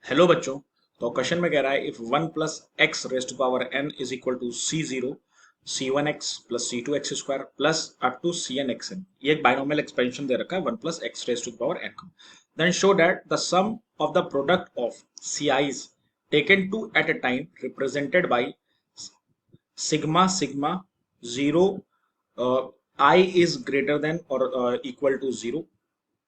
Hello बच्चों। तो question में कह रहा है if one plus x raised to power n is equal to c zero c one x plus C two x square plus up to c n x n. ये एक binomial expansion दे रखा है one plus x raised to power n का। Then show that the sum of the product of c i's taken two at a time represented by sigma sigma zero i is greater than और equal to zero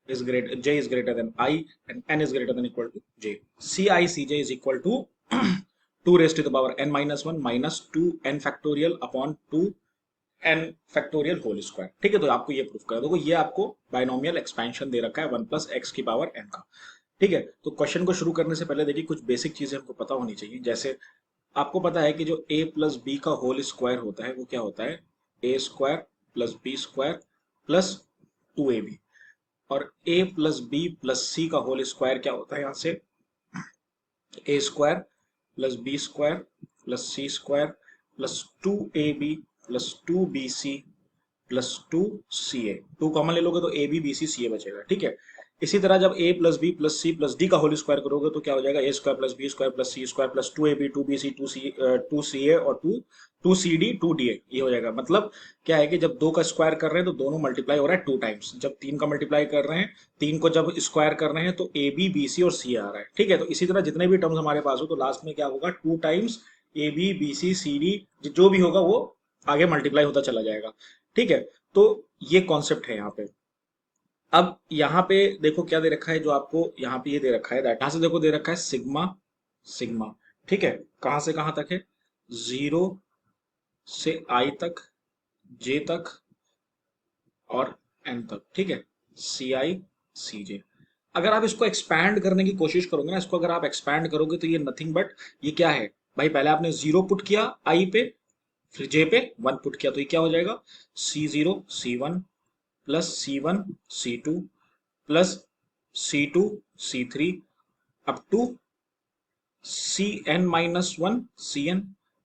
is great j is greater than I and n is greater than equal to j. CICJ is equal to 2 raised to the power n minus 1 minus 2 n factorial upon 2 n factorial whole square। ठीक है, तो आपको ये proof कर दो, ये आपको binomial expansion दे रखा है वन प्लस एक्स की पावर n का। ठीक है, तो क्वेश्चन को शुरू करने से पहले देखिए कुछ बेसिक चीजें हमको पता होनी चाहिए। जैसे आपको पता है कि जो a प्लस बी का होल स्क्वायर होता है वो क्या होता है, a square plus b square plus 2ab। और a plus B plus c का होल स्क्वायर क्या होता है, यहां से a square plus b square plus c square plus 2ab plus 2bc plus 2ca। 2 common ले लोगे तो ए बी बी सी सी ए बचेगा। ठीक है, इसी तरह जब a plus B plus C plus d का होल स्क्वायर करोगे तो क्या हो जाएगा, a square plus b square plus c square plus 2ab 2bc 2ca और 2cd 2da, ये हो जाएगा। मतलब क्या है कि जब दो का स्क्वायर कर रहे हैं तो दोनों मल्टीप्लाई हो रहा है 2 टाइम्स, जब तीन का मल्टीप्लाई कर रहे हैं, तीन को जब स्क्वायर कर रहे हैं तो ए बी बी सी और सी आ रहा है। ठीक है, तो इसी तरह जितने भी टर्म्स हमारे पास हो तो लास्ट में क्या होगा, 2 times A B B C C D जो भी होगा वो आगे मल्टीप्लाई होता चला जाएगा। ठीक है, तो ये कॉन्सेप्ट है यहाँ पे। अब यहाँ पे देखो क्या दे रखा है, जो आपको यहाँ पे ये दे रखा है दैट, यहाँ से देखो दे रखा है सिग्मा सिग्मा। ठीक है, कहां से कहां तक है, जीरो से आई तक, जे तक और एन तक। ठीक है, सी आई सी जे। अगर आप इसको एक्सपैंड करने की कोशिश करोगे ना, इसको अगर आप एक्सपैंड करोगे तो ये नथिंग बट ये क्या है भाई, पहले आपने जीरो पुट किया आई पे, फिर जे पे वन पुट किया, तो ये क्या हो जाएगा, c zero c one plus C one c two plus C two c three up to c n minus one c n.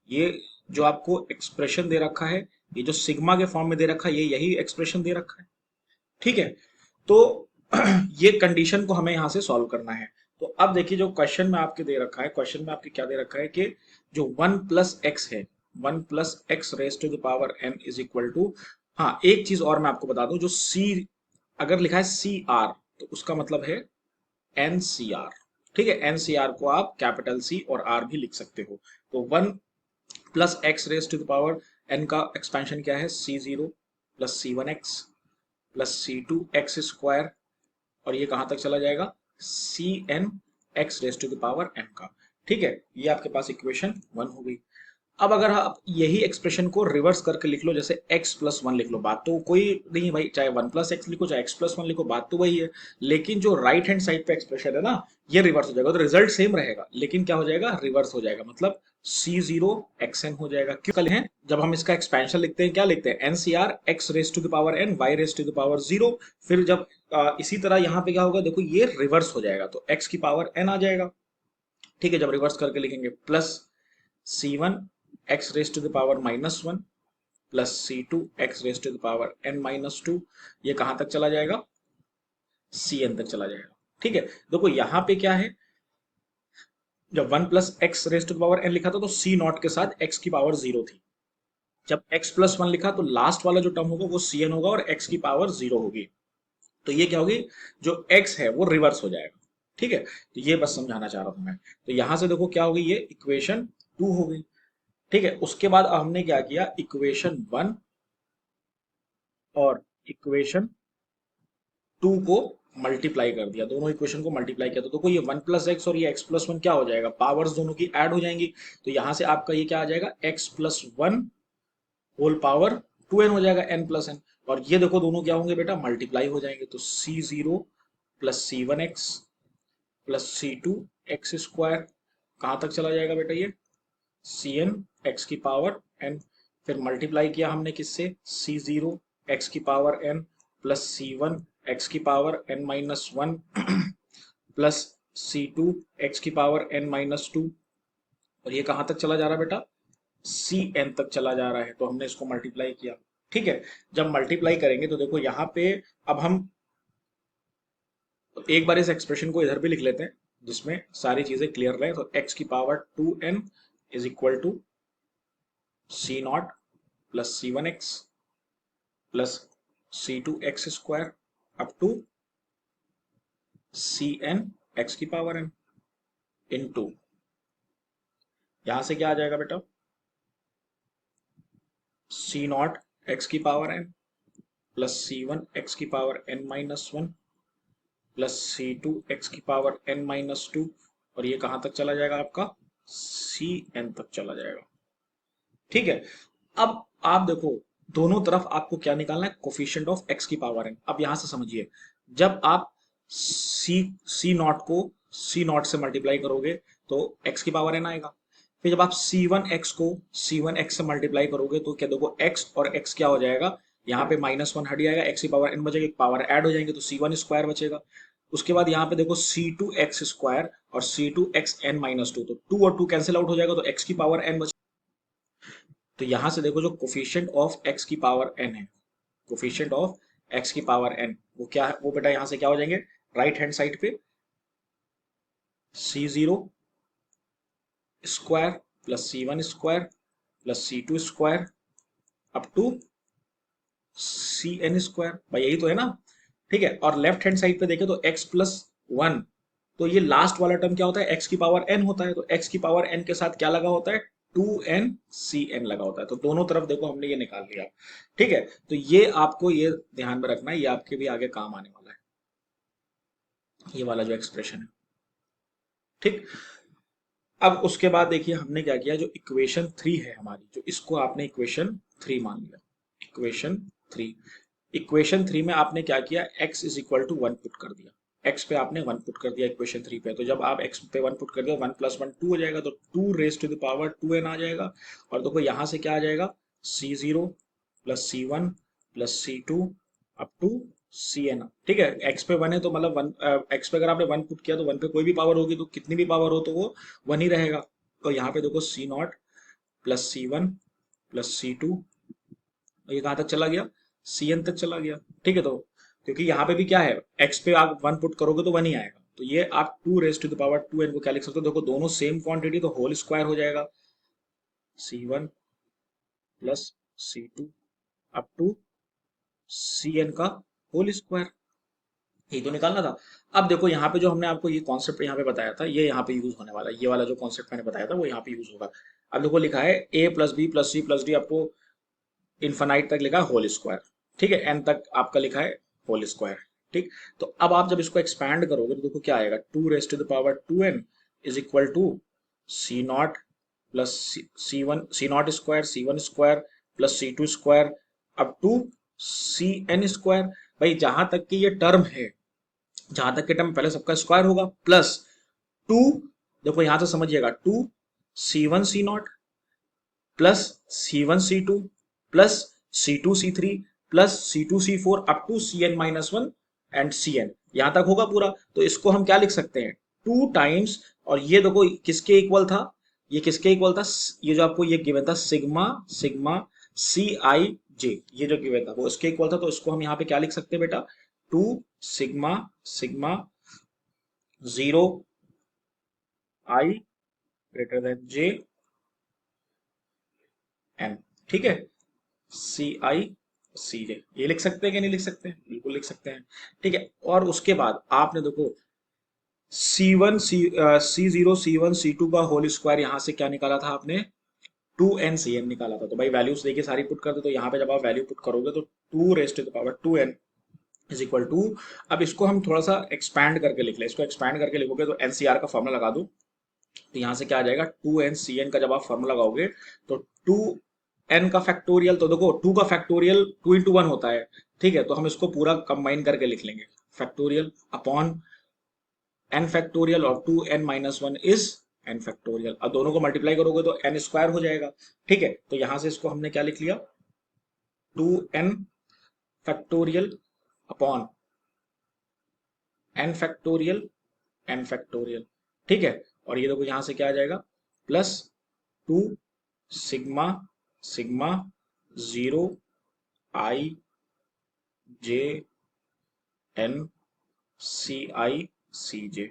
ये जो आपको एक्सप्रेशन दे रखा है, ये जो सिग्मा के फॉर्म में दे रखा है, ये यही एक्सप्रेशन दे रखा है। ठीक है, तो ये कंडीशन को हमें यहां से सॉल्व करना है। तो अब देखिए जो क्वेश्चन में आपके दे रखा है, क्वेश्चन में आपके क्या दे रखा है कि जो वन प्लस एक्स है, one plus x race to the power n is equal to, हाँ एक चीज और मैं आपको बता दूं, जो सी अगर लिखा है सी आर तो उसका मतलब है एनसीआर। ठीक है, एनसीआर को आप कैपिटल सी और आर भी लिख सकते हो। तो one plus x race to the power n का एक्सपेंशन क्या है, सी जीरो प्लस सी वन एक्स प्लस सी टू एक्स स्क्वायर, और ये कहां तक चला जाएगा, c n x race to the power n का। ठीक है, ये आपके पास इक्वेशन वन हो गई। अब अगर आप यही एक्सप्रेशन को रिवर्स करके लिख लो, जैसे x प्लस वन लिख लो, बात तो कोई नहीं भाई, चाहे वन प्लस एक्स लिखो चाहे x प्लस वन लिखो, बात तो वही है। लेकिन जो राइट हैंड साइड पे एक्सप्रेशन है ना, ये रिवर्स हो जाएगा, तो रिजल्ट सेम रहेगा लेकिन क्या हो जाएगा, रिवर्स हो जाएगा। मतलब सी जीरो एक्स एन हो जाएगा। क्यों कल है, जब हम इसका एक्सपेंशन लिखते हैं क्या लिखते हैं, n C r x race to the power n y raise to the power zero. फिर जब इसी तरह यहाँ पे क्या होगा, देखो ये रिवर्स हो जाएगा तो x की पावर n आ जाएगा। ठीक है, जब रिवर्स करके लिखेंगे plus C one x race to the power minus one plus C two x race to the power n minus two, ये कहां तक चला जाएगा, सी एन तक चला जाएगा। ठीक है, देखो यहां पे क्या है, जब one plus x race to the power n लिखा था तो सी नॉट के साथ एक्स की पावर जीरो थी। जब एक्स प्लस वन लिखा तो लास्ट वाला जो टर्म होगा वो सी एन होगा और एक्स की पावर जीरो होगी। तो ये क्या होगी, जो एक्स है वो रिवर्स हो जाएगा। ठीक है, तो ये बस समझाना चाह रहा था मैं। तो यहां से देखो क्या होगी, ये इक्वेशन टू हो गई। ठीक है, उसके बाद हमने क्या किया, इक्वेशन वन और इक्वेशन टू को मल्टीप्लाई कर दिया, दोनों इक्वेशन को मल्टीप्लाई किया, तो देखो ये वन प्लस एक्स और ये एक्स प्लस वन क्या हो जाएगा, पावर्स दोनों की ऐड हो जाएंगी। तो यहां से आपका ये क्या आ जाएगा, x plus one whole power two n हो जाएगा, एन प्लस एन। और ये देखो दोनों क्या होंगे बेटा, मल्टीप्लाई हो जाएंगे, तो सी जीरो प्लस सी वन एक्स प्लस सी टू एक्स स्क्वायर कहां तक चला जाएगा बेटा, ये सी एन एक्स की पावर एन। फिर मल्टीप्लाई किया हमने किससे, सी जीरो एक्स की पावर एन प्लस सी वन एक्स की power n minus one plus सी टू एक्स की पावर एन माइनस टू, और ये कहां तक चला जा रहा है बेटा, सी एन तक चला जा रहा है, तो हमने इसको मल्टीप्लाई किया। ठीक है, जब मल्टीप्लाई करेंगे तो देखो यहाँ पे अब हम एक बार इस एक्सप्रेशन को इधर भी लिख लेते हैं, जिसमें सारी चीजें क्लियर रहे। तो x की power 2n is equal to C not plus C1x plus C2x² up to Cn x की पावर n इनटू, यहां से क्या आ जाएगा बेटा, सी नॉट एक्स की पावर n प्लस C1x की पावर n-1 प्लस C2x की पावर n-2, और ये कहां तक चला जाएगा आपका, Cn तक चला जाएगा। ठीक है। अब आप देखो, दोनों तरफ आपको क्या निकालना है, कोफिशिएंट ऑफ x की पावर n। अब यहां से समझिए, जब आप सी नॉट को सी नॉट से मल्टीप्लाई करोगे तो x की पावर n आएगा। फिर जब आप C1x को C1x से मल्टीप्लाई करोगे तो क्या देखो, x और x क्या हो जाएगा, यहाँ पे -1 हट जाएगा, x की पावर n बचेगी, पावर ऐड हो जाएंगे तो C1² बचेगा। उसके बाद यहाँ पे देखो C2x² और C2xn-2, तो 2 और 2 कैंसिल आउट हो जाएगा तो x की पावर n। तो यहां से देखो, जो कोफिशिएंट ऑफ x की पावर n है, कोफिशिएंट ऑफ x की पावर n, वो क्या है, वो बेटा यहां से क्या हो जाएंगे, राइट हैंड साइड पे C0² plus C1² plus C2² up to Cn², भाई यही तो है ना। ठीक है, और लेफ्ट हैंड साइड पे देखें तो x+1, तो ये लास्ट वाला टर्म क्या होता है, x की पावर n होता है, तो x की पावर n के साथ क्या लगा होता है, 2n Cn लगा होता है। तो दोनों तरफ देखो हमने ये निकाल लिया। ठीक है, तो ये आपको ये ध्यान में रखना है, ये आपके भी आगे काम आने वाला है, ये वाला जो एक्सप्रेशन है। ठीक। अब उसके बाद देखिए हमने क्या किया, जो इक्वेशन 3 है हमारी, जो इसको आपने इक्वेशन 3 मान लिया, इक्वेशन 3। इक्वेशन 3 में आपने क्या किया, x is equal to 1 put कर दिया, x पे आपने 1 पुट कर दिया इक्वेशन 3 पे। तो जब आप x पे 1 पुट कर दिया, 1 + 1 2 हो जाएगा, तो 2 raise to the power 2n आ जाएगा। और देखो यहाँ से क्या आ जाएगा, C0 plus C1 plus C2 up to Cn। ठीक है, x पे 1 है तो मतलब 1, x पे अगर आपने 1 पुट किया तो 1 पे कोई भी पावर होगी तो कितनी भी पावर हो तो वो 1 ही रहेगा। तो यहाँ पे देखो C0 plus C1 plus C2, ये कहाँ तक चला गया, Cn तक चला गया। ठीक है, तो क्योंकि यहाँ पे भी क्या है, x पे आप 1 पुट करोगे तो 1 ही आएगा, तो ये आप 2 raise to the power 2n को क्या लिख सकते हो, देखो दोनों सेम क्वांटिटी तो होल स्क्वायर हो जाएगा, C1 plus C2 up to Cn का होल स्क्वायर, यही तो निकालना था। अब देखो यहाँ पे जो हमने आपको ये कॉन्सेप्ट यहाँ पे बताया था, ये यहाँ पे यूज होने वाला है, ये वाला जो कॉन्सेप्ट मैंने बताया था वो यहाँ पे यूज होगा। अब देखो लिखा है a plus B plus C plus D आपको इन्फानाइट तक लिखा है होल स्क्वायर। ठीक है, एन तक आपका लिखा है होल स्क्वायर। ठीक, तो अब आप जब इसको एक्सपैंड करोगे तो देखो क्या आएगा, 2 raise to the power 2n is equal to C0 plus C0 square C1 square plus C2 square up to Cn square. भाई जहां तक कि ये टर्म है, जहां तक के टर्म पहले सबका स्क्वायर होगा, प्लस 2, देखो यहां से समझिएगा, 2 C1 C0 plus C1 C2 plus C2 C3 plus C2 C4 up to Cn-1 and Cn, यहां तक होगा पूरा। तो इसको हम क्या लिख सकते हैं, 2 टाइम्स, और ये देखो किसके इक्वल था, ये किसके इक्वल था, ये जो आपको ये गिवन था सिग्मा सिग्मा Cij, ये जो गिवन था वो इसके इक्वल था। तो इसको हम यहाँ पे क्या लिख सकते हैं बेटा, 2 सिग्मा 0 i > j n। ठीक है, CI CJ, ये लिख सकते हैं कि नहीं लिख सकते हैं, बिल्कुल लिख सकते हैं। ठीक है, और उसके बाद आपने देखो C0 C1 C2 का होल स्क्वायर, यहां से क्या निकाला था आपने, 2n Cn निकाला था। तो भाई वैल्यूज देखिए सारी पुट कर दो, तो यहाँ पे जब आप वैल्यू पुट करोगे तो 2 raise to the power 2n is equal to, अब इसको हम थोड़ा सा एक्सपैंड करके लिख लें, इसको एक्सपैंड करके लिखोगे तो NCR का फॉर्मूला लगा दो, तो यहां से क्या आ जाएगा, 2n Cn का जब आप फॉर्मूला लगाओगे तो 2n का फैक्टोरियल, तो देखो 2 का फैक्टोरियल 2 × 1 होता है। ठीक है, तो हम इसको पूरा कंबाइन करके लिख लेंगे, फैक्टोरियल अपॉन n फैक्टोरियल, और 2n-1 इज n फैक्टोरियल। अब दोनों को मल्टीप्लाई करोगे तो n² हो जाएगा। ठीक है, तो यहां से इसको हमने क्या लिख लिया, 2n factorial upon n factorial. ठीक है, और ये देखो यहां से क्या आ जाएगा, plus 2 sigma sigma 0 i j n CI CJ।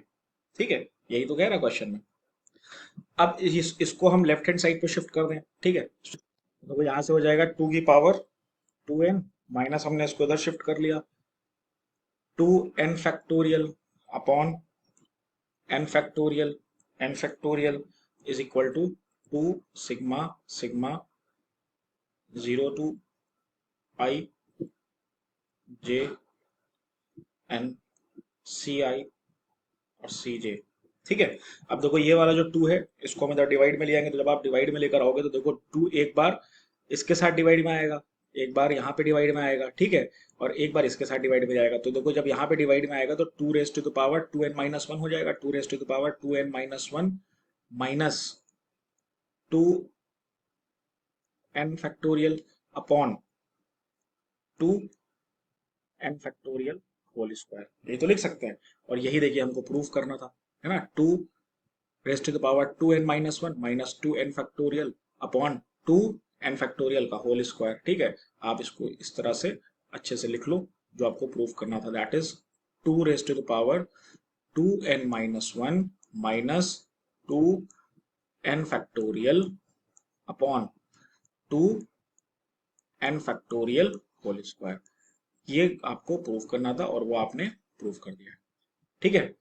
ठीक है, यही तो कह रहा क्वेश्चन में। अब इसको हम लेफ्ट हैंड साइड पे शिफ्ट कर दें, ठीक है। तो यहाँ से हो जाएगा 2 की पावर 2n, माइनस हमने इसको इधर शिफ्ट कर लिया 2n upon n factorial is equal to 2 sigma 0 to i j n C i और सी जे, ठीक है। अब देखो ये वाला जो 2 है इसको हम इधर डिवाइड में ले आएंगे, तो जब आप डिवाइड में लेकर आओगे तो देखो 2 एक बार इसके साथ डिवाइड में आएगा, एक बार यहाँ पे डिवाइड में आएगा, ठीक है, और एक बार इसके साथ डिवाइड में जाएगा। तो देखो जब यहाँ पे डिवाइड में आएगा तो 2 raise to the power 2n-1 हो जाएगा, 2 raise to the power 2n-1 minus 2n upon 2n whole square, यही तो लिख सकते हैं। और यही देखिए हमको प्रूफ करना था, है ना। 2 raise to the power 2n-1 minus 2n upon 2n का होल स्क्वायर, ठीक है। आप इसको इस तरह से अच्छे से लिख लो, जो आपको प्रूफ करना था, that is 2 raise to the power 2n-1 minus 2n upon 2n whole square. ये आपको प्रूफ करना था और वो आपने प्रूफ कर दिया, ठीक है।